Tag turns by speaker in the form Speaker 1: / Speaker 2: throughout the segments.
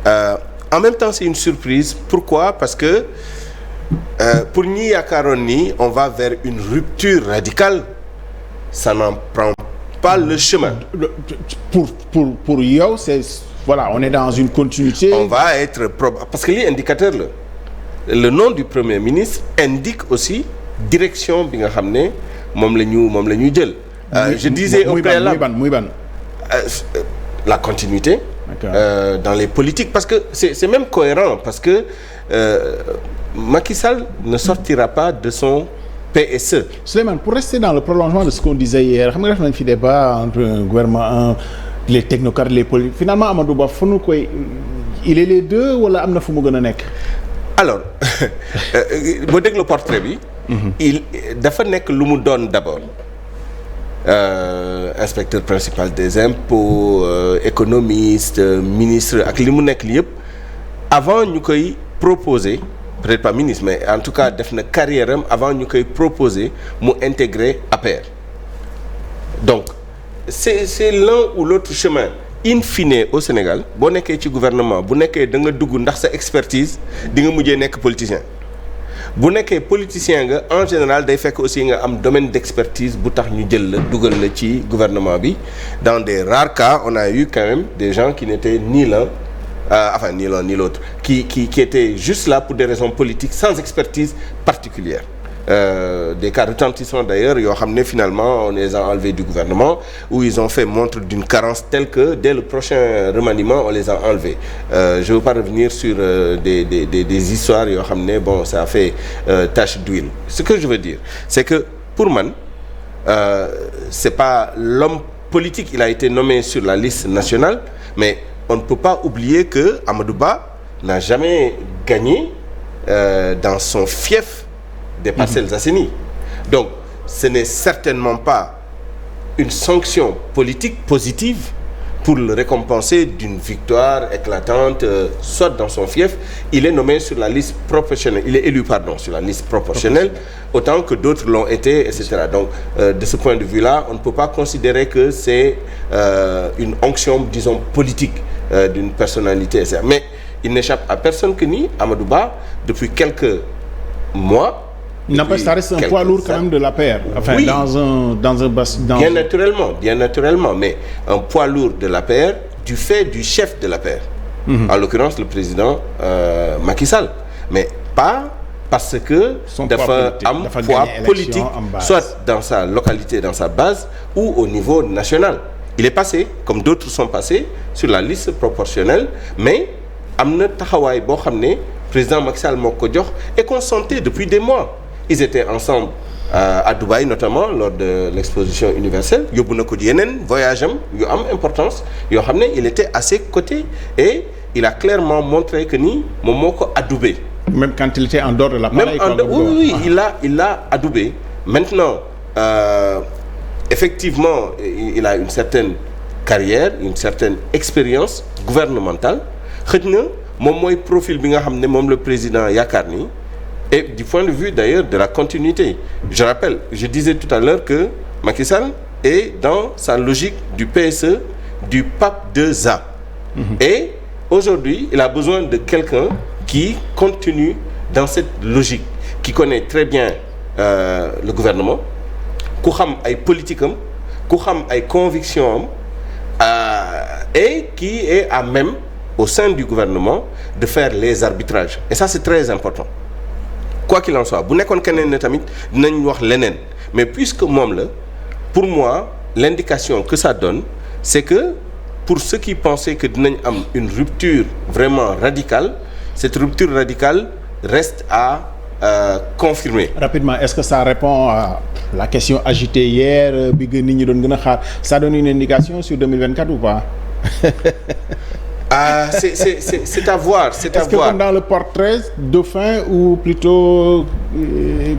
Speaker 1: En même temps c'est une surprise. Pourquoi? Parce que pour ñi yaakaaroon ni on va vers une rupture radicale, ça n'en prend pas le chemin.
Speaker 2: Pour yow c'est voilà, on est dans une continuité.
Speaker 1: On va être parce que lii indicateur la. Le nom du Premier ministre indique aussi direction bi nga xam ne moom la ñu jël. Je disais au préalable
Speaker 2: muy ban
Speaker 1: la continuité. Dans les politiques parce que c'est même cohérent parce que Macky Sall ne sortira pas de son PSE.
Speaker 2: Souleymane, pour rester dans le prolongement de ce qu'on disait hier xam nga def nañ fi débat entre un gouvernement les technocrates les politiques finalement Amadou Ba fu nu koy il est les deux wala am na fu mu gën a nekk.
Speaker 1: Alors boo déglu portrait bi. il dafa nekk lu mu doon d'abord inspecteur principal des impôts économiste ministre ak li mu nekk li yëpp avant ñu koy proposer peut-être pas ministre mais en tout cas def na carrière am avant ñu koy proposer mu intégrer APR. Donc c'est l'un ou l'autre chemin. In fine au Sénégal boo nekkee ci gouvernement bu nekkee da nga dugg ndax sa expertise di nga mujjee nekk politicien bu nekkee politicien nga en général day fekk aussi nga am domaine d'expertise bu tax ñu jël la dugal la ci gouvernement bi. Dans des rares cas on a eu quand même des gens qui n'étaient ni l'un ni l'un ni l'autre qui étaient juste là pour des raisons politiques sans expertise particulière. Des cas retentissants d'ailleurs yoo xam ne finalement on les a enlevés du gouvernement où ils ont fait montre d'une carence telle que dès le prochain remaniement on les a enlevés. Je veux pas revenir sur des histoires yoo xam ne bon ça a fait tache d'huile. Ce que je veux dire c'est que pour man c'est pas l'homme politique, il a été nommé sur la liste nationale mais on ne peut pas oublier que Amadou Ba n'a jamais gagné dans son fief des Parcelles Assainies. Donc ce n'est certainement pas une sanction politique positive pour le récompenser d'une victoire éclatante, soit dans son fief, il est nommé sur la liste proportionnelle, il est élu sur la liste proportionnelle, autant que d'autres l'ont été, etc. Donc de ce point de vue-là, on ne peut pas considérer que c'est une onction, disons, politique d'une personnalité, etc. Mais il n'échappe à personne que ni Amadou Ba, depuis quelques mois.
Speaker 2: N'empêche, ça reste un poids lourd quand même de l'APR. Enfin, oui,
Speaker 1: bien naturellement, mais un poids lourd de l'APR du fait du chef de l'APR. En l'occurrence, le président Macky Sall. Mais pas parce que dafa am poids politique, soit dans sa localité, dans sa base, ou au niveau national. Il est passé, comme d'autres sont passés, sur la liste proportionnelle, mais am na taxawaay boo xam ne président Macky Sall moo ko jox et qu'on sentait depuis des mois. Ils étaient ensemble à Dubaï notamment lors de l'exposition universelle yóbbu na ko ci yeneen voyage am yu am importance yoo xam ne il était à ses côtés et il a clairement montré que ni moom moo ko adoubé.
Speaker 2: Même quand il était en dehors de l'appareil.
Speaker 1: Oui, il l'a adoubé. Maintenant effectivement il a une certaine carrière, une certaine expérience gouvernementale. Xëj na moom mooy profil bi nga xam ne moom le président yaakaar ni. Et du point de vue d'ailleurs de la continuité. Je rappelle, je disais tout à l'heure que Macky Sall est dans sa logique du PSE, du PAP 2A. Et aujourd'hui, il a besoin de quelqu'un qui continue dans cette logique, qui connaît très bien le gouvernement, ku xam ay politique am, ku xam ay convictions am, et qui est à même au sein du gouvernement de faire les arbitrages. Et ça c'est très important. Quoi qu'il en soit bu nekkoon keneen ne tamit dinañ wax leneen mais puisque moom la pour moi l'indication que ça donne c'est que pour ceux qui pensaient que dinañ am une rupture vraiment radicale cette rupture radicale reste à confirmer. Rapidement,
Speaker 2: est-ce que ça répond à la question agitée hier bi nit ñi doon gën a xaar ça donne une indication sur 2024 ou pas?
Speaker 1: C'est à voir, c'est à voir.
Speaker 2: Est-ce que comme dans le portrait dauphin ou plutôt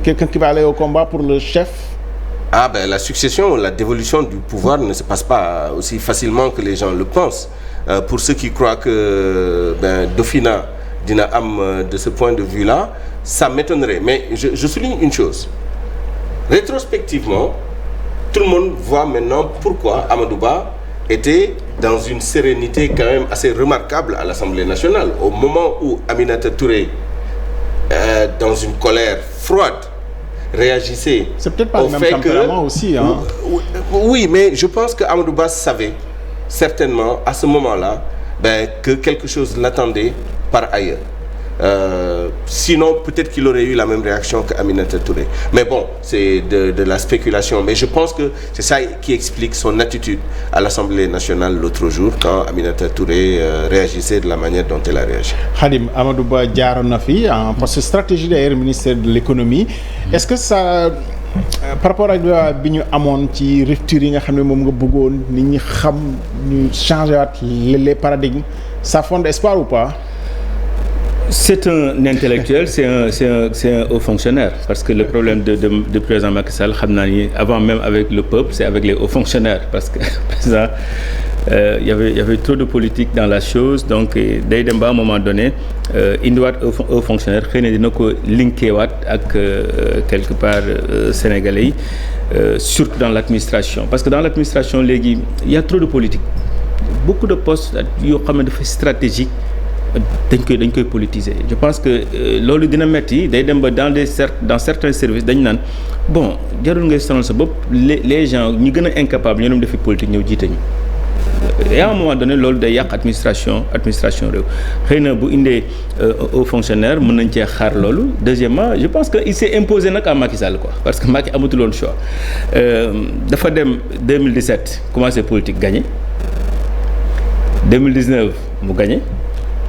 Speaker 2: quelqu'un qui va aller au combat pour le chef?
Speaker 1: La succession, la dévolution du pouvoir ne se passe pas aussi facilement que les gens le pensent. Pour ceux qui croient que Dauphina dina am de ce point de vue-là, ça m'étonnerait. Mais je souligne une chose. Rétrospectivement, tout le monde voit maintenant pourquoi Amadou Ba était dans une sérénité quand même assez remarquable à l'Assemblée nationale. Au moment où Aminata Touré, dans une colère froide, réagissait.
Speaker 2: C'est peut-être pas le même tempérament aussi, hein.
Speaker 1: Oui, mais je pense que Amadou Ba savait certainement à ce moment-là que quelque chose l'attendait par ailleurs. Sinon, peut-être qu'il aurait eu la même réaction qu'Aminata Touré. Mais bon, c'est de la spéculation. Mais je pense que c'est ça qui explique son attitude à l'Assemblée nationale l'autre jour quand Aminata Touré réagissait de la manière dont elle a réagi.
Speaker 2: Khadim, Amadou Ba jaaroon na fi en poste stratégie d'ailleurs ministère de l'économie. Est-ce que ça par rapport ak bi ñu amoon ci rupture yi nga xam ne moom nga bëggoon nit ñi xam ñu changer waat les paradigmes, ça fonde espoir ou pas?
Speaker 3: C'est un intellectuel, c'est un haut fonctionnaire parce que le problème de président Macky Sall xam naa ni avant même avec le peuple, c'est avec les hauts fonctionnaires parce que président il y avait trop de politique dans la chose, donc day dem ba à un moment donné indiwaat haut fonctionnaire xëy na dina ko linkewaat ak quelque part sénégalais yi surtout dans l'administration parce que dans l'administration léegi il y a trop de politique, beaucoup de postes yoo xam ne dafa stratégique dañ koy politiser. Je pense que loolu dina metti day dem ba dans certains services dañ naan bon jarul ngay sonal sa bopp les gens ñi gën a incapable ñoo dem defi politique ñëw jiite ñu. Et à un moment donné loolu day yàq administration réew xëy na bu indee aux fonctionnaires mën nañ cee xaar loolu. Deuxièmement, je pense que il s'est imposé nag à Macky Sall quoi parce que Macky amatul woon choix dafa dem 2017 commencé politique gagné 2019 mu gagné.